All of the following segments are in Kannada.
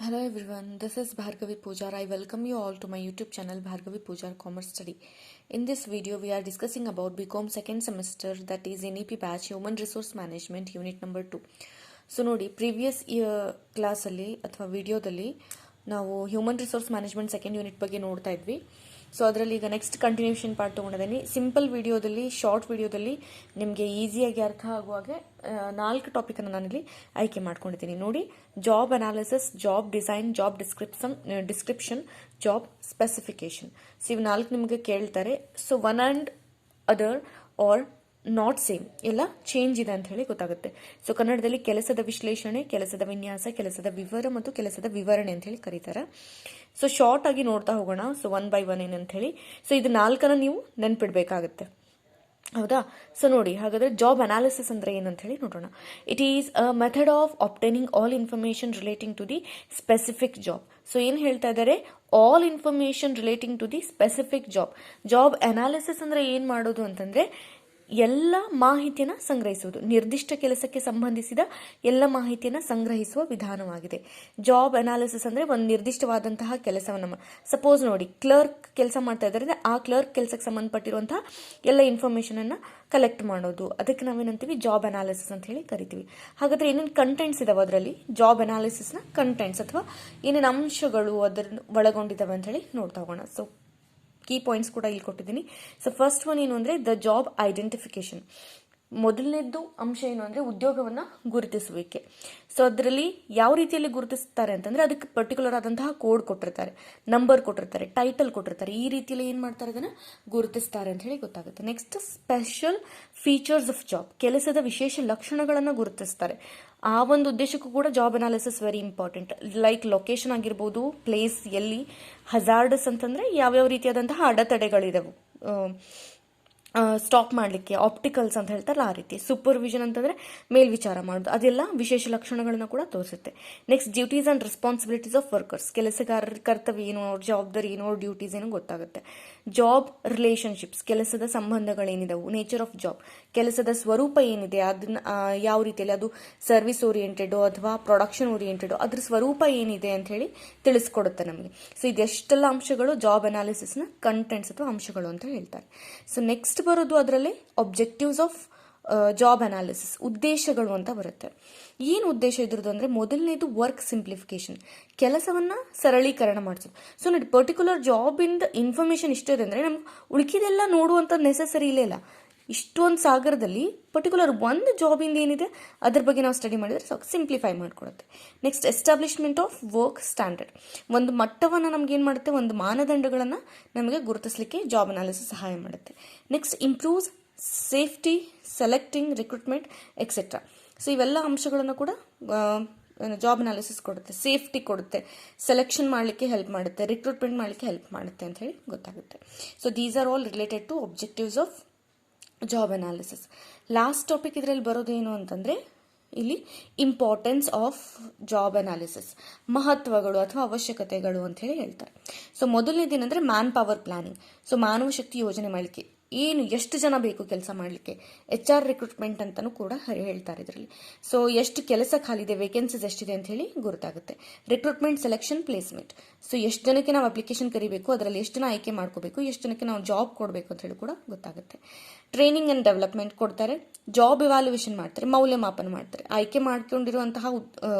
Hello everyone, this is Bhargavi Pujar. I welcome you all to my YouTube channel Bhargavi Pujar Commerce Study. In this video, we are discussing about BCom second semester, that is NEP batch Human Resource Management Unit number 2. So ನೋಡಿ, ಪ್ರೀವಿಯಸ್ ಕ್ಲಾಸಲ್ಲಿ ಅಥವಾ ವಿಡಿಯೋದಲ್ಲಿ ನಾವು human resource management second unit ಬಗ್ಗೆ ನೋಡ್ತಾ ಇದ್ವಿ. ಸೊ ಅದರಲ್ಲಿ ಈಗ ನೆಕ್ಸ್ಟ್ ಕಂಟಿನ್ಯೂಷನ್ ಪಾರ್ಟ್ ತೊಗೊಂಡಿದ್ದೀನಿ. ಸಿಂಪಲ್ ವಿಡಿಯೋದಲ್ಲಿ, ಶಾರ್ಟ್ ವಿಡಿಯೋದಲ್ಲಿ ನಿಮಗೆ ಈಸಿಯಾಗಿ ಅರ್ಥ ಆಗುವಾಗೆ 4 ಟಾಪಿಕನ್ನು ನಾನಿಲ್ಲಿ ಆಯ್ಕೆ ಮಾಡ್ಕೊಂಡಿದ್ದೀನಿ. ನೋಡಿ, job analysis, job design, job description, job specification. So ಇವು 4 ನಿಮಗೆ ಕೇಳ್ತಾರೆ. So one and other are not same, ಎಲ್ಲ ಚೇಂಜ್ ಇದೆ ಅಂತ ಹೇಳಿ ಗೊತ್ತಾಗುತ್ತೆ. ಸೊ ಕನ್ನಡದಲ್ಲಿ ಕೆಲಸದ ವಿಶ್ಲೇಷಣೆ, ಕೆಲಸದ ವಿನ್ಯಾಸ, ಕೆಲಸದ ವಿವರ ಮತ್ತು ಕೆಲಸದ ವಿವರಣೆ ಅಂತ ಹೇಳಿ ಕರೀತಾರೆ. ಸೊ ಶಾರ್ಟ್ ಆಗಿ ನೋಡ್ತಾ ಹೋಗೋಣ. ಸೊ 1 by 1 ಏನಂತ ಹೇಳಿ. ಸೊ ಇದು 4 ನೀವು ನೆನ್ಪಿಡ್ಬೇಕಾಗತ್ತೆ, ಹೌದಾ? ಸೊ ನೋಡಿ, ಹಾಗಾದ್ರೆ ಜಾಬ್ ಅನಾಲಿಸಿಸ್ ಅಂದ್ರೆ ಏನಂತ ಹೇಳಿ ನೋಡೋಣ. It is a method of obtaining all information relating to the specific job. So ಏನು ಹೇಳ್ತಾ ಇದ್ದಾರೆ? All information relating to the specific job. Job analysis ಅಂದ್ರೆ ಏನ್ ಮಾಡೋದು ಅಂತಂದ್ರೆ ಎಲ್ಲ ಮಾಹಿತಿಯನ್ನು ಸಂಗ್ರಹಿಸುವುದು, ನಿರ್ದಿಷ್ಟ ಕೆಲಸಕ್ಕೆ ಸಂಬಂಧಿಸಿದ ಎಲ್ಲ ಮಾಹಿತಿಯನ್ನು ಸಂಗ್ರಹಿಸುವ ವಿಧಾನವಾಗಿದೆ. ಜಾಬ್ ಅನಾಲಿಸಿಸ್ ಅಂದರೆ ಒಂದು ನಿರ್ದಿಷ್ಟವಾದಂತಹ ಕೆಲಸವನ್ನು, ಸಪೋಸ್ ನೋಡಿ, ಕ್ಲರ್ಕ್ ಕೆಲಸ ಮಾಡ್ತಾ ಇದ್ದಾರೆ, ಆ ಕ್ಲರ್ಕ್ ಕೆಲಸಕ್ಕೆ ಸಂಬಂಧಪಟ್ಟಿರುವಂತಹ ಎಲ್ಲ ಇನ್ಫಾರ್ಮೇಷನನ್ನು ಕಲೆಕ್ಟ್ ಮಾಡೋದು, ಅದಕ್ಕೆ ನಾವೇನಂತೀವಿ? ಜಾಬ್ ಅನಾಲಿಸಿಸ್ ಅಂತ ಹೇಳಿ ಕರಿತೀವಿ. ಹಾಗಾದ್ರೆ ಏನೇನು ಕಂಟೆಂಟ್ಸ್ ಇದಾವೆ ಅದರಲ್ಲಿ? ಜಾಬ್ ಅನಾಲಿಸಿಸ್ನ ಕಂಟೆಂಟ್ಸ್ ಅಥವಾ ಏನೇನು ಅಂಶಗಳು ಅದರ ಒಳಗೊಂಡಿದ್ದಾವೆ ಅಂತ ಹೇಳಿ ನೋಡ್ತಾ ಹೋಗೋಣ. ಸೊ ಕೀ ಪಾಯಿಂಟ್ಸ್ ಕೂಡ ಇಲ್ಲಿ ಕೊಟ್ಟಿದ್ದೀನಿ. ಸೊ ಫಸ್ಟ್ ಒನ್ ಏನು ಅಂದರೆ ದ ಜಾಬ್ ಐಡೆಂಟಿಫಿಕೇಶನ್. ಮೊದಲನೇದ್ದು ಅಂಶ ಏನು ಅಂದರೆ ಉದ್ಯೋಗವನ್ನು ಗುರುತಿಸುವಿಕೆ. ಸೊ ಅದರಲ್ಲಿ ಯಾವ ರೀತಿಯಲ್ಲಿ ಗುರುತಿಸ್ತಾರೆ ಅಂತಂದರೆ ಅದಕ್ಕೆ ಪರ್ಟಿಕ್ಯುಲರ್ ಆದಂತಹ ಕೋಡ್ ಕೊಟ್ಟಿರ್ತಾರೆ, ನಂಬರ್ ಕೊಟ್ಟಿರ್ತಾರೆ, ಟೈಟಲ್ ಕೊಟ್ಟಿರ್ತಾರೆ. ಈ ರೀತಿಯಲ್ಲಿ ಏನು ಮಾಡ್ತಾರೆ? ಅದನ್ನು ಗುರುತಿಸ್ತಾರೆ ಅಂತ ಹೇಳಿ ಗೊತ್ತಾಗುತ್ತೆ. Next, special features of job. ಕೆಲಸದ ವಿಶೇಷ ಲಕ್ಷಣಗಳನ್ನು ಗುರುತಿಸ್ತಾರೆ. ಆ ಒಂದು ಉದ್ದೇಶಕ್ಕೂ ಕೂಡ job analysis very important. Like location ಆಗಿರ್ಬೋದು, ಪ್ಲೇಸ್ ಎಲ್ಲಿ, ಹಜಾರ್ಡಸ್ ಅಂತಂದರೆ ಯಾವ್ಯಾವ ರೀತಿಯಾದಂತಹ ಅಡೆತಡೆಗಳಿದಾವೆ ಸ್ಟಾಪ್ ಮಾಡಲಿಕ್ಕೆ, ಆಪ್ಟಿಕಲ್ಸ್ ಅಂತ ಹೇಳ್ತಾರಲ್ಲ ಆ ರೀತಿ. ಸೂಪರ್ವಿಷನ್ ಅಂತಂದರೆ ಮೇಲ್ವಿಚಾರ ಮಾಡೋದು, ಅದೆಲ್ಲ ವಿಶೇಷ ಲಕ್ಷಣಗಳನ್ನು ಕೂಡ ತೋರಿಸುತ್ತೆ. Next, duties and responsibilities of workers. ಕೆಲಸಗಾರರ ಕರ್ತವ್ಯ ಏನು, ಅವ್ರ ಜವಾಬ್ದಾರಿ ಏನು, ಅವ್ರ ಡ್ಯೂಟೀಸ್ ಏನು ಗೊತ್ತಾಗುತ್ತೆ. ಜಾಬ್ ರಿಲೇಷನ್ಶಿಪ್ಸ್, ಕೆಲಸದ ಸಂಬಂಧಗಳೇನಿದಾವು. ನೇಚರ್ ಆಫ್ ಜಾಬ್, ಕೆಲಸದ ಸ್ವರೂಪ ಏನಿದೆ, ಅದನ್ನ ಯಾವ ರೀತಿಯಲ್ಲಿ, ಅದು ಸರ್ವಿಸ್ ಓರಿಯೆಂಟೆಡೋ ಅಥವಾ ಪ್ರೊಡಕ್ಷನ್ ಓರಿಯೆಂಟೆಡೋ, ಅದ್ರ ಸ್ವರೂಪ ಏನಿದೆ ಅಂತ ಹೇಳಿ ತಿಳಿಸ್ಕೊಡುತ್ತೆ ನಮಗೆ. ಸೊ ಇದೆಷ್ಟೆಲ್ಲ ಅಂಶಗಳು ಜಾಬ್ ಅನಾಲಿಸಿಸ್ನ ಕಂಟೆಂಟ್ಸ್ ಅಥವಾ ಅಂಶಗಳು ಅಂತ ಹೇಳ್ತಾರೆ. ಸೊ ನೆಕ್ಸ್ಟ್ ಬರೋದು ಅದರಲ್ಲಿ ಆಬ್ಜೆಕ್ಟಿವ್ಸ್ ಆಫ್ ಜಾಬ್ ಅನಾಲಿಸಿಸ್, ಉದ್ದೇಶಗಳು ಅಂತ ಬರುತ್ತೆ. ಏನು ಉದ್ದೇಶ ಇದ್ರದ್ದು ಅಂದರೆ ಮೊದಲನೇದು ವರ್ಕ್ ಸಿಂಪ್ಲಿಫಿಕೇಶನ್, ಕೆಲಸವನ್ನು ಸರಳೀಕರಣ ಮಾಡಿಸೋದು. ಸೊ ನೋಡಿ, ಪರ್ಟಿಕ್ಯುಲರ್ ಜಾಬಿಂದ ಇನ್ಫಾರ್ಮೇಷನ್ ಇಷ್ಟ ಇದೆ ಅಂದರೆ ನಮ್ಗೆ ಉಳಿಕಿದೆಲ್ಲ ನೋಡುವಂಥ ನೆಸೆಸರಿ ಇಲ್ಲ. ಇಷ್ಟೊಂದು ಸಾಗರದಲ್ಲಿ ಪರ್ಟಿಕ್ಯುಲರ್ ಒಂದು ಜಾಬಿಂದ ಏನಿದೆ ಅದ್ರ ಬಗ್ಗೆ ನಾವು ಸ್ಟಡಿ ಮಾಡಿದರೆ ಸಾಕು, ಸಿಂಪ್ಲಿಫೈ ಮಾಡಿಕೊಡುತ್ತೆ. Next, establishment of work standard. ಒಂದು ಮಟ್ಟವನ್ನು ನಮ್ಗೆ ಏನು ಮಾಡುತ್ತೆ? ಒಂದು ಮಾನದಂಡಗಳನ್ನು ನಮಗೆ ಗುರುತಿಸಲಿಕ್ಕೆ ಜಾಬ್ ಅನಾಲಿಸಿಸ್ ಸಹಾಯ ಮಾಡುತ್ತೆ. Next, improves safety, selecting, recruitment etcetera. So ಇವೆಲ್ಲ ಅಂಶಗಳನ್ನು ಕೂಡ ಜಾಬ್ ಅನಾಲಿಸಿಸ್ ಕೊಡುತ್ತೆ. ಸೇಫ್ಟಿ ಕೊಡುತ್ತೆ, ಸೆಲೆಕ್ಷನ್ ಮಾಡಲಿಕ್ಕೆ ಹೆಲ್ಪ್ ಮಾಡುತ್ತೆ, ರಿಕ್ರೂಟ್ಮೆಂಟ್ ಮಾಡಲಿಕ್ಕೆ ಹೆಲ್ಪ್ ಮಾಡುತ್ತೆ ಅಂತ ಹೇಳಿ ಗೊತ್ತಾಗುತ್ತೆ. So these are all related to objectives of job analysis. Last topic ಇದರಲ್ಲಿ ಬರೋದೇನು ಅಂತಂದರೆ ಇಲ್ಲಿ ಇಂಪಾರ್ಟೆನ್ಸ್ ಆಫ್ ಜಾಬ್ ಅನಾಲಿಸಿಸ್, ಮಹತ್ವಗಳು ಅಥವಾ ಅವಶ್ಯಕತೆಗಳು ಅಂತ ಹೇಳಿ ಹೇಳ್ತಾರೆ. ಸೊ ಮೊದಲನೇದೇನೆಂದರೆ ಮ್ಯಾನ್ ಪವರ್ ಪ್ಲಾನಿಂಗ್. ಸೊ ಮಾನವ ಶಕ್ತಿ ಯೋಜನೆ ಮಾಡಲಿಕ್ಕೆ ಏನು, ಎಷ್ಟು ಜನ ಬೇಕು ಕೆಲಸ ಮಾಡಲಿಕ್ಕೆ, HR ರಿಕ್ರೂಟ್ಮೆಂಟ್ ಅಂತಲೂ ಕೂಡ ಹೇಳ್ತಾರೆ ಇದರಲ್ಲಿ. ಸೊ ಎಷ್ಟು ಕೆಲಸ ಖಾಲಿದೆ, ವೇಕೆನ್ಸೀಸ್ ಎಷ್ಟಿದೆ ಅಂತ ಹೇಳಿ ಗೊತ್ತಾಗುತ್ತೆ. Recruitment, selection, placement. ಸೊ ಎಷ್ಟು ಜನಕ್ಕೆ ನಾವು ಅಪ್ಲಿಕೇಶನ್ ಕರಿಬೇಕು, ಅದರಲ್ಲಿ ಎಷ್ಟು ಜನ ಆಯ್ಕೆ ಮಾಡ್ಕೋಬೇಕು, ಎಷ್ಟು ಜನಕ್ಕೆ ನಾವು ಜಾಬ್ ಕೊಡಬೇಕು ಅಂತ ಹೇಳಿ ಕೂಡ ಗೊತ್ತಾಗುತ್ತೆ. ಟ್ರೈನಿಂಗ್ ಆ್ಯಂಡ್ ಡೆವಲಪ್ಮೆಂಟ್ ಕೊಡ್ತಾರೆ. ಜಾಬ್ ಇವ್ಯಾಲ್ಯೂಯೇಷನ್ ಮಾಡ್ತಾರೆ, ಮೌಲ್ಯಮಾಪನ ಮಾಡ್ತಾರೆ. ಆಯ್ಕೆ ಮಾಡ್ಕೊಂಡಿರುವಂತಹ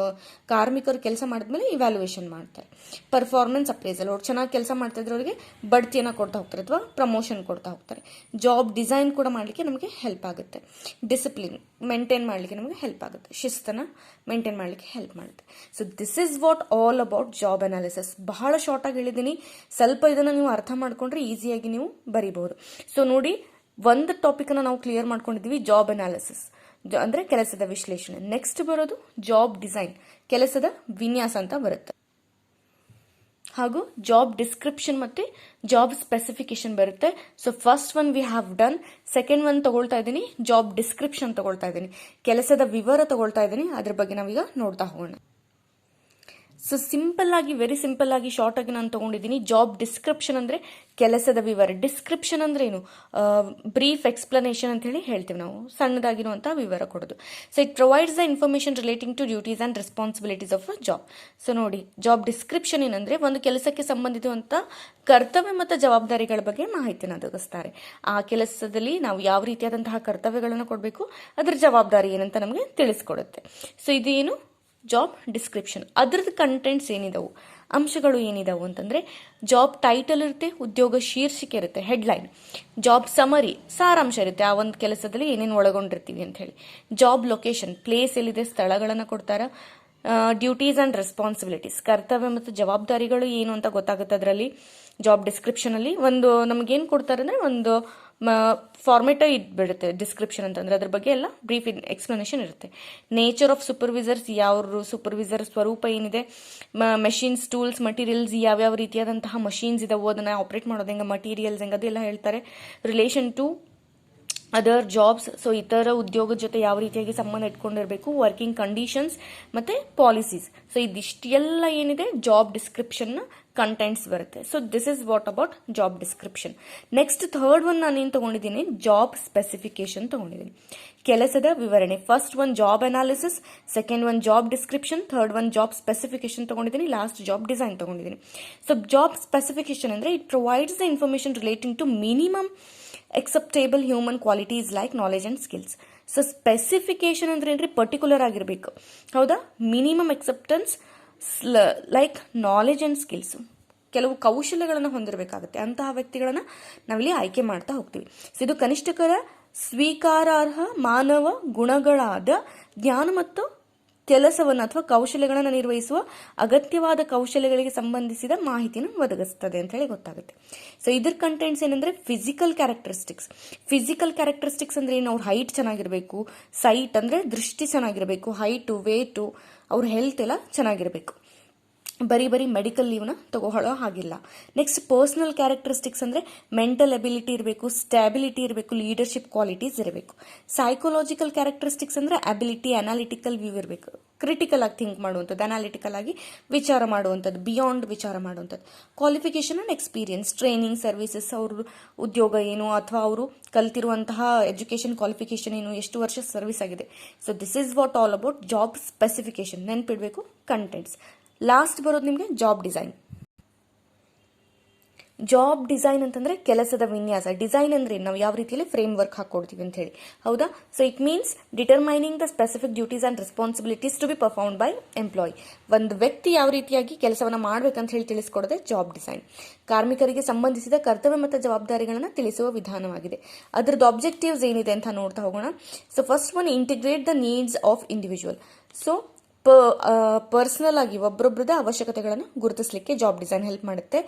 ಕಾರ್ಮಿಕರು ಕೆಲಸ ಮಾಡಿದ್ಮೇಲೆ ಇವ್ಯಾಲ್ಯೂಯೇಷನ್ ಮಾಡ್ತಾರೆ. ಪರ್ಫಾರ್ಮೆನ್ಸ್ ಅಪ್ರೈಸಲ್, ಅವ್ರು ಚೆನ್ನಾಗಿ ಕೆಲಸ ಮಾಡ್ತಾ ಇದ್ರೆ ಅವರಿಗೆ ಬಡ್ತಿಯನ್ನು ಕೊಡ್ತಾ ಹೋಗ್ತಾರೆ ಅಥವಾ ಪ್ರಮೋಷನ್ ಕೊಡ್ತಾ ಹೋಗ್ತಾರೆ. ಜಾಬ್ ಡಿಸೈನ್ ಕೂಡ ಮಾಡಲಿಕ್ಕೆ ನಮಗೆ ಹೆಲ್ಪ್ ಆಗುತ್ತೆ. ಡಿಸಿಪ್ಲಿನ್ ಮೇಂಟೈನ್ ಮಾಡಲಿಕ್ಕೆ ನಮಗೆ ಹೆಲ್ಪ್ ಆಗುತ್ತೆ, ಶಿಸ್ತನ್ನು ಮೇಂಟೈನ್ ಮಾಡಲಿಕ್ಕೆ ಹೆಲ್ಪ್ ಮಾಡುತ್ತೆ. So this is what all about job analysis. ಬಹಳ ಶಾರ್ಟ್ ಆಗಿ ಹೇಳಿದ್ದೀನಿ, ಸ್ವಲ್ಪ ಇದನ್ನು ನೀವು ಅರ್ಥ ಮಾಡ್ಕೊಂಡ್ರೆ ಈಸಿಯಾಗಿ ನೀವು ಬರೀಬಹುದು. ಸೊ ನೋಡಿ, ಒಂದು ಟಾಪಿಕನ್ನು ನಾವು ಕ್ಲಿಯರ್ ಮಾಡ್ಕೊಂಡಿದ್ದೀವಿ, ಜಾಬ್ ಅನಾಲಿಸಿಸ್ ಅಂದರೆ ಕೆಲಸದ ವಿಶ್ಲೇಷಣೆ. ನೆಕ್ಸ್ಟ್ ಬರೋದು ಜಾಬ್ ಡಿಸೈನ್, ಕೆಲಸದ ವಿನ್ಯಾಸ ಅಂತ ಬರುತ್ತೆ. ಹಾಗೂ ಜಾಬ್ ಡಿಸ್ಕ್ರಿಪ್ಷನ್ ಮತ್ತು ಜಾಬ್ ಸ್ಪೆಸಿಫಿಕೇಶನ್ ಬರುತ್ತೆ. So first one we have done. Second one ತಗೊಳ್ತಾ ಇದ್ದೀನಿ, ಜಾಬ್ ಡಿಸ್ಕ್ರಿಪ್ಷನ್ ತಗೊಳ್ತಾ ಇದ್ದೀನಿ, ಕೆಲಸದ ವಿವರ ತಗೊಳ್ತಾ ಇದ್ದೀನಿ. ಅದ್ರ ಬಗ್ಗೆ ನಾವೀಗ ನೋಡ್ತಾ ಹೋಗೋಣ. ಸೊ ಸಿಂಪಲ್ ಆಗಿ, ವೆರಿ ಸಿಂಪಲ್ ಆಗಿ, ಶಾರ್ಟ್ ಆಗಿ ನಾನು ತಗೊಂಡಿದ್ದೀನಿ. ಜಾಬ್ ಡಿಸ್ಕ್ರಿಪ್ಷನ್ ಅಂದರೆ ಕೆಲಸದ ವಿವರ. ಡಿಸ್ಕ್ರಿಪ್ಷನ್ ಅಂದ್ರೆ ಏನು? ಬ್ರೀಫ್ ಎಕ್ಸ್ಪ್ಲನೇಷನ್ ಅಂತ ಹೇಳಿ ಹೇಳ್ತೀವಿ ನಾವು, ಸಣ್ಣದಾಗಿರುವಂಥ ವಿವರ ಕೊಡೋದು. So it provides the information relating to duties and responsibilities of a job. So ನೋಡಿ, ಜಾಬ್ ಡಿಸ್ಕ್ರಿಪ್ಷನ್ ಏನಂದ್ರೆ ಒಂದು ಕೆಲಸಕ್ಕೆ ಸಂಬಂಧಿಸಿದಂಥ ಕರ್ತವ್ಯ ಮತ್ತು ಜವಾಬ್ದಾರಿಗಳ ಬಗ್ಗೆ ಮಾಹಿತಿನ ಒದಗಿಸ್ತಾರೆ. ಆ ಕೆಲಸದಲ್ಲಿ ನಾವು ಯಾವ ರೀತಿಯಾದಂತಹ ಕರ್ತವ್ಯಗಳನ್ನು ಕೊಡಬೇಕು, ಅದರ ಜವಾಬ್ದಾರಿ ಏನಂತ ನಮಗೆ ತಿಳಿಸ್ಕೊಡುತ್ತೆ. ಸೊ ಇದೇನು ಜಾಬ್ ಡಿಸ್ಕ್ರಿಪ್ಷನ್. ಅದರದ್ದು ಕಂಟೆಂಟ್ಸ್ ಏನಿದಾವು, ಅಂಶಗಳು ಏನಿದಾವು ಅಂತಂದರೆ, ಜಾಬ್ ಟೈಟಲ್ ಇರುತ್ತೆ, ಉದ್ಯೋಗ ಶೀರ್ಷಿಕೆ ಇರುತ್ತೆ, ಹೆಡ್ಲೈನ್. ಜಾಬ್ ಸಮರಿ, ಸಾರಾಂಶ ಇರುತ್ತೆ, ಆ ಒಂದು ಕೆಲಸದಲ್ಲಿ ಏನೇನು ಒಳಗೊಂಡಿರ್ತೀವಿ ಅಂತ ಹೇಳಿ. ಜಾಬ್ ಲೊಕೇಶನ್, ಪ್ಲೇಸ್ ಎಲ್ಲಿದೆ, ಸ್ಥಳಗಳನ್ನು ಕೊಡ್ತಾರೆ. ಡ್ಯೂಟೀಸ್ ಆ್ಯಂಡ್ ರೆಸ್ಪಾನ್ಸಿಬಿಲಿಟೀಸ್, ಕರ್ತವ್ಯ ಮತ್ತು ಜವಾಬ್ದಾರಿಗಳು ಏನು ಅಂತ ಗೊತ್ತಾಗುತ್ತೆ ಅದರಲ್ಲಿ. ಜಾಬ್ ಡಿಸ್ಕ್ರಿಪ್ಷನಲ್ಲಿ ಒಂದು ನಮಗೇನು ಕೊಡ್ತಾರೆ ಅಂದರೆ ಒಂದು ಫಾರ್ಮೇಟ ಇದ್ಬಿಡುತ್ತೆ ಡಿಸ್ಕ್ರಿಪ್ಷನ್ ಅಂತಂದರೆ, ಅದ್ರ ಬಗ್ಗೆ ಎಲ್ಲ ಬ್ರೀಫ್ ಎಕ್ಸ್ಪ್ಲನೇಷನ್ ಇರುತ್ತೆ. ನೇಚರ್ ಆಫ್ ಸೂಪರ್ವಿಸರ್ಸ್, ಯಾವ ಸೂಪರ್ವಿಸರ್ ಸ್ವರೂಪ ಏನಿದೆ, ಮೆಷಿನ್ಸ್, ಟೂಲ್ಸ್, ಮಟೀರಿಯಲ್ಸ್, ಯಾವ್ಯಾವ ರೀತಿಯಾದಂತಹ ಮಷೀನ್ಸ್ ಇದಾವೆ, ಅದನ್ನು ಆಪ್ರೇಟ್ ಮಾಡೋದು ಹೆಂಗೆ, ಮಟೀರಿಯಲ್ಸ್ ಹೆಂಗೆ, ಅದೆಲ್ಲ ಹೇಳ್ತಾರೆ. Relation to other jobs, so ಇತರ ಉದ್ಯೋಗದ ಜೊತೆ ಯಾವ ರೀತಿಯಾಗಿ ಸಂಬಂಧ ಇಟ್ಕೊಂಡಿರಬೇಕು, ವರ್ಕಿಂಗ್ ಕಂಡೀಷನ್ಸ್ ಮತ್ತು ಪಾಲಿಸೀಸ್. ಸೊ ಇದಿಷ್ಟೆಲ್ಲ ಏನಿದೆ ಜಾಬ್ ಡಿಸ್ಕ್ರಿಪ್ಷನ್ನ ಕಂಟೆಂಟ್ಸ್ ಬರುತ್ತೆ. So this is what about job description. Next third one ನಾನೇನು ತೊಗೊಂಡಿದ್ದೀನಿ, ಜಾಬ್ ಸ್ಪೆಸಿಫಿಕೇಶನ್ ತೊಗೊಂಡಿದ್ದೀನಿ. ಕೆಲಸದ ವಿವರಣೆ. First one job analysis, second one job description, third one job specification ತೊಗೊಂಡಿದ್ದೀನಿ, ಲಾಸ್ಟ್ ಜಾಬ್ ಡಿಸೈನ್ ತೊಗೊಂಡಿದ್ದೀನಿ. ಸೊ ಜಾಬ್ ಸ್ಪೆಸಿಫಿಕೇಶನ್ ಅಂದರೆ it provides the information relating to minimum acceptable human qualities like knowledge and skills. So specification ಅಂದ್ರೆ ಏನ್ರಿ, ಪರ್ಟಿಕ್ಯುಲರ್ ಆಗಿರಬೇಕು, ಹೌದಾ. Minimum acceptance like knowledge and skills, ಕೆಲವು ಕೌಶಲ್ಯಗಳನ್ನು ಹೊಂದಿರಬೇಕಾಗುತ್ತೆ. ಅಂತಹ ವ್ಯಕ್ತಿಗಳನ್ನು ನಾವಿಲ್ಲಿ ಆಯ್ಕೆ ಮಾಡ್ತಾ ಹೋಗ್ತೀವಿ. ಸೊ ಇದು ಕನಿಷ್ಠಕರ ಸ್ವೀಕಾರಾರ್ಹ ಮಾನವ ಗುಣಗಳಾದ ಜ್ಞಾನ ಮತ್ತು ಕೆಲಸವನ್ನು ಅಥವಾ ಕೌಶಲ್ಯಗಳನ್ನು ನಿರ್ವಹಿಸುವ ಅಗತ್ಯವಾದ ಕೌಶಲ್ಯಗಳಿಗೆ ಸಂಬಂಧಿಸಿದ ಮಾಹಿತಿನ ಒದಗಿಸ್ತದೆ ಅಂತ ಹೇಳಿ ಗೊತ್ತಾಗುತ್ತೆ. ಸೊ ಇದ್ರ ಕಂಟೆಂಟ್ಸ್ ಏನಂದ್ರೆ ಫಿಸಿಕಲ್ ಕ್ಯಾರೆಕ್ಟರಿಸ್ಟಿಕ್ಸ್. ಫಿಸಿಕಲ್ ಕ್ಯಾರೆಕ್ಟರಿಸ್ಟಿಕ್ಸ್ ಅಂದ್ರೆ ಏನು, ಅವ್ರ ಹೈಟ್ ಚೆನ್ನಾಗಿರಬೇಕು, ಸೈಟ್ ಅಂದ್ರೆ ದೃಷ್ಟಿ ಚೆನ್ನಾಗಿರಬೇಕು, ಹೈಟು, ವೇಟು, ಅವ್ರ ಹೆಲ್ತ್ ಎಲ್ಲ ಚೆನ್ನಾಗಿರಬೇಕು, ಬರೀ ಮೆಡಿಕಲ್ ಲೀವ್ನ ತಗೊಳ್ಳೋ ಹಾಗಿಲ್ಲ. ನೆಕ್ಸ್ಟ್ ಪರ್ಸನಲ್ ಕ್ಯಾರೆಕ್ಟರಿಸ್ಟಿಕ್ಸ್ ಅಂದರೆ ಮೆಂಟಲ್ ಎಬಿಲಿಟಿ ಇರಬೇಕು, ಸ್ಟ್ಯಾಬಿಲಿಟಿ ಇರಬೇಕು, ಲೀಡರ್ಶಿಪ್ ಕ್ವಾಲಿಟೀಸ್ ಇರಬೇಕು. ಸೈಕೋಲಾಜಿಕಲ್ ಕ್ಯಾರೆಕ್ಟರಿಸ್ಟಿಕ್ಸ್ ಅಂದರೆ ಅಬಿಲಿಟಿ, ಅನಾಲಿಟಿಕಲ್ ವ್ಯೂ ಇರಬೇಕು, ಕ್ರಿಟಿಕಲ್ ಆಗಿ ಥಿಂಕ್ ಮಾಡುವಂಥದ್ದು, ಅನಾಲಿಟಿಕಲ್ ಆಗಿ ವಿಚಾರ ಮಾಡುವಂಥದ್ದು, ಬಿಯಾಂಡ್ ವಿಚಾರ ಮಾಡುವಂಥದ್ದು. Qualification and experience, training, services, ಅವ್ರ ಉದ್ಯೋಗ ಏನು ಅಥವಾ ಅವರು ಕಲ್ತಿರುವಂತಹ ಎಜುಕೇಷನ್ ಕ್ವಾಲಿಫಿಕೇಶನ್ ಏನು, ಎಷ್ಟು ವರ್ಷ ಸರ್ವಿಸ್ ಆಗಿದೆ. So this is what all about job specification. ನೆನ್ಪಿಡಬೇಕು ಕಂಟೆಂಟ್ಸ್. ಲಾಸ್ಟ್ ಬರೋದು ನಿಮಗೆ ಜಾಬ್ ಡಿಸೈನ್. ಜಾಬ್ ಡಿಸೈನ್ ಅಂತಂದ್ರೆ ಕೆಲಸದ ವಿನ್ಯಾಸ. ಡಿಸೈನ್ ಅಂದ್ರೆ ನಾವು ಯಾವ ರೀತಿಯಲ್ಲಿ ಫ್ರೇಮ್ ವರ್ಕ್ ಹಾಕೊಡ್ತೀವಿ ಅಂತ ಹೇಳಿ, ಹೌದಾ. So it means determining the specific duties and responsibilities to be performed by employee. ಒಂದು ವ್ಯಕ್ತಿ ಯಾವ ರೀತಿಯಾಗಿ ಕೆಲಸವನ್ನು ಮಾಡ್ಬೇಕಂತ ಹೇಳಿ ತಿಳಿಸ್ಕೊಡೋದೆ ಜಾಬ್ ಡಿಸೈನ್. ಕಾರ್ಮಿಕರಿಗೆ ಸಂಬಂಧಿಸಿದ ಕರ್ತವ್ಯ ಮತ್ತು ಜವಾಬ್ದಾರಿಗಳನ್ನು ತಿಳಿಸುವ ವಿಧಾನವಾಗಿದೆ. ಅದರದ್ದು ಆಬ್ಜೆಕ್ಟಿವ್ಸ್ ಏನಿದೆ ಅಂತ ನೋಡ್ತಾ ಹೋಗೋಣ. So first one, integrate the needs of individual. So personal ಆಗಿ ಒಬ್ಬರೊಬ್ಬರದ ಅವಶ್ಯಕತೆಗಳನ್ನು ಗುರುತಿಸಲಿಕ್ಕೆ ಜಾಬ್ ಡಿಸೈನ್ ಹೆಲ್ಪ್ ಮಾಡುತ್ತೆ.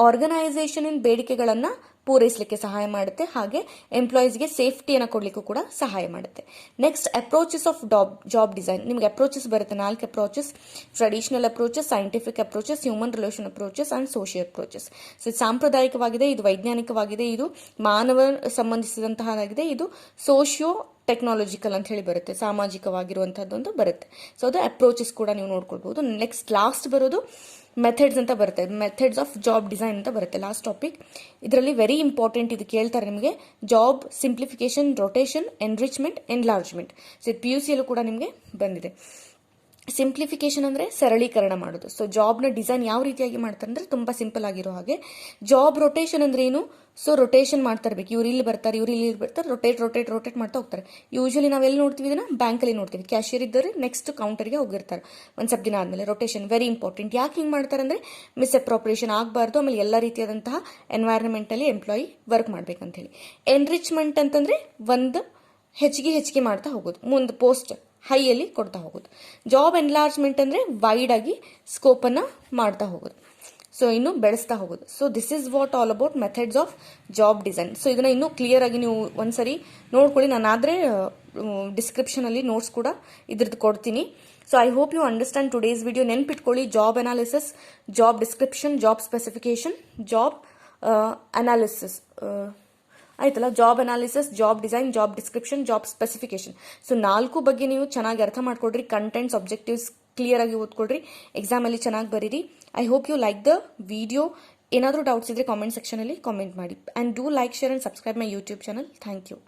ಆರ್ಗನೈಸೇಷನ್ ಇನ್ ಬೇಡಿಕೆಗಳನ್ನು ಪೂರೈಸಲಿಕ್ಕೆ ಸಹಾಯ ಮಾಡುತ್ತೆ, ಹಾಗೆ ಎಂಪ್ಲಾಯೀಸ್ಗೆ ಸೇಫ್ಟಿಯನ್ನು ಕೊಡಲಿಕ್ಕೂ ಕೂಡ ಸಹಾಯ ಮಾಡುತ್ತೆ. Next approaches of job design. ನಿಮ್ಗೆ ಅಪ್ರೋಚಸ್ ಬರುತ್ತೆ, 4 approaches: traditional approaches, scientific approaches, human relation approaches and social approaches. So ಇದು ಸಾಂಪ್ರದಾಯಿಕವಾಗಿದೆ, ಇದು ವೈಜ್ಞಾನಿಕವಾಗಿದೆ, ಇದು ಮಾನವ ಸಂಬಂಧಿಸಿದಂತಹದಾಗಿದೆ, ಇದು ಸೋಷಿಯೋ ಟೆಕ್ನಾಲಜಿಕಲ್ ಅಂತ ಹೇಳಿ ಬರುತ್ತೆ, ಸಾಮಾಜಿಕವಾಗಿರುವಂಥದ್ದು ಅಂತ ಬರುತ್ತೆ. ಸೊ ಅದು ಅಪ್ರೋಚಸ್ ಕೂಡ ನೀವು ನೋಡ್ಕೊಳ್ಬಹುದು. ನೆಕ್ಸ್ಟ್ ಲಾಸ್ಟ್ ಬರೋದು ಮೆಥಡ್ಸ್ ಅಂತ ಬರುತ್ತೆ, ಮೆಥಡ್ಸ್ ಆಫ್ ಜಾಬ್ ಡಿಸೈನ್ ಅಂತ ಬರುತ್ತೆ, ಲಾಸ್ಟ್ ಟಾಪಿಕ್. ಇದರಲ್ಲಿ ವೆರಿ ಇಂಪಾರ್ಟೆಂಟ್, ಇದು ಕೇಳ್ತಾರೆ ನಿಮಗೆ, job simplification, rotation, enrichment, enlargement. So PUCಯಲ್ಲೂ ಕೂಡ ನಿಮಗೆ ಬಂದಿದೆ. ಸಿಂಪ್ಲಿಫಿಕೇಶನ್ ಅಂದರೆ ಸರಳೀಕರಣ ಮಾಡೋದು. ಸೊ ಜಾಬ್ನ ಡಿಸೈನ್ ಯಾವ ರೀತಿಯಾಗಿ ಮಾಡ್ತಾರೆ ಅಂದರೆ ತುಂಬ ಸಿಂಪಲ್ ಆಗಿರೋ ಹಾಗೆ. ಜಾಬ್ ರೊಟೇಷನ್ ಅಂದ್ರೆ ಏನು, ಸೊ ರೊಟೇಷನ್ ಮಾಡ್ತಾ ಇರಬೇಕು, ಇವ್ರು ಇಲ್ಲಿ ಬರ್ತಾರೆ, ಇವ್ರು ಇಲ್ಲಿ ಬರ್ತಾರೆ, ರೊಟೇಟ್ ಮಾಡ್ತಾ ಹೋಗ್ತಾರೆ. ಯೂಶಲಿ ನಾವೆಲ್ಲಿ ನೋಡ್ತೀವಿ ಇದನ್ನ, ಬ್ಯಾಂಕಲ್ಲಿ ನೋಡ್ತೀವಿ, ಕ್ಯಾಶಿಯರ್ ಇದ್ದರೆ ನೆಕ್ಸ್ಟ್ ಕೌಂಟರ್ಗೆ ಹೋಗಿರ್ತಾರೆ ಒಂದು ಸ್ವಲ್ಪ ದಿನ ಆದಮೇಲೆ. Rotation very important. ಯಾಕೆ ಹಿಂಗೆ ಮಾಡ್ತಾರೆ ಅಂದರೆ ಮಿಸ್ಅಪ್ರೋಪ್ರಿಯೇಷನ್ ಆಗಬಾರ್ದು, ಆಮೇಲೆ ಎಲ್ಲ ರೀತಿಯಾದಂತಹ ಎನ್ವೈರನ್ಮೆಂಟಲ್ಲಿ ಎಂಪ್ಲಾಯಿ ವರ್ಕ್ ಮಾಡ್ಬೇಕಂತ ಹೇಳಿ. ಎನ್ರಿಚ್ಮೆಂಟ್ ಅಂತಂದರೆ ಒಂದು ಹೆಚ್ಚಿಗೆ ಮಾಡ್ತಾ ಹೋಗೋದು, ಮುಂದೆ ಪೋಸ್ಟ್ ಹೈಯಲ್ಲಿ ಕೊಡ್ತಾ ಹೋಗೋದು. ಜಾಬ್ ಎನ್ಲಾರ್ಜ್ಮೆಂಟ್ ಅಂದರೆ ವೈಡ್ ಆಗಿ ಸ್ಕೋಪನ್ನು ಮಾಡ್ತಾ ಹೋಗೋದು, ಸೊ ಇನ್ನು ಬೆಳೆಸ್ತಾ ಹೋಗೋದು. So this is what all about methods of job design. So ಇದನ್ನು ಇನ್ನೂ ಕ್ಲಿಯರ್ ಆಗಿ ನೀವು ಒಂದ್ಸರಿ ನೋಡ್ಕೊಳ್ಳಿ, ನಾನಾದರೆ ಡಿಸ್ಕ್ರಿಪ್ಷನಲ್ಲಿ ನೋಟ್ಸ್ ಕೂಡ ಇದ್ರದ್ದು ಕೊಡ್ತೀನಿ. So I hope you understand today's video. ನೆನ್ಪಿಟ್ಕೊಳ್ಳಿ, job analysis, job description, job specification, job analysis ಆಯ್ತಲ್ಲ. Job analysis, job design, job description, job specification. So 4 ಬಗ್ಗೆ ನೀವು ಚೆನ್ನಾಗಿ ಅರ್ಥ ಮಾಡ್ಕೊಡ್ರಿ. ಕಂಟೆಂಟ್ಸ್, ಆಬ್ಜೆಕ್ಟಿವ್ಸ್ ಕ್ಲಿಯರ್ ಆಗಿ ಓದ್ಕೊಡ್ರಿ. ಎಕ್ಸಾಮಲ್ಲಿ ಚೆನ್ನಾಗಿ ಬರೀರಿ. I hope you like the video. ಏನಾದರೂ ಡೌಟ್ಸ್ ಇದ್ರೆ ಕಾಮೆಂಟ್ ಸೆಕ್ಷನಲ್ಲಿ ಕಾಮೆಂಟ್ ಮಾಡಿ. And do like, share and subscribe my YouTube channel. Thank you.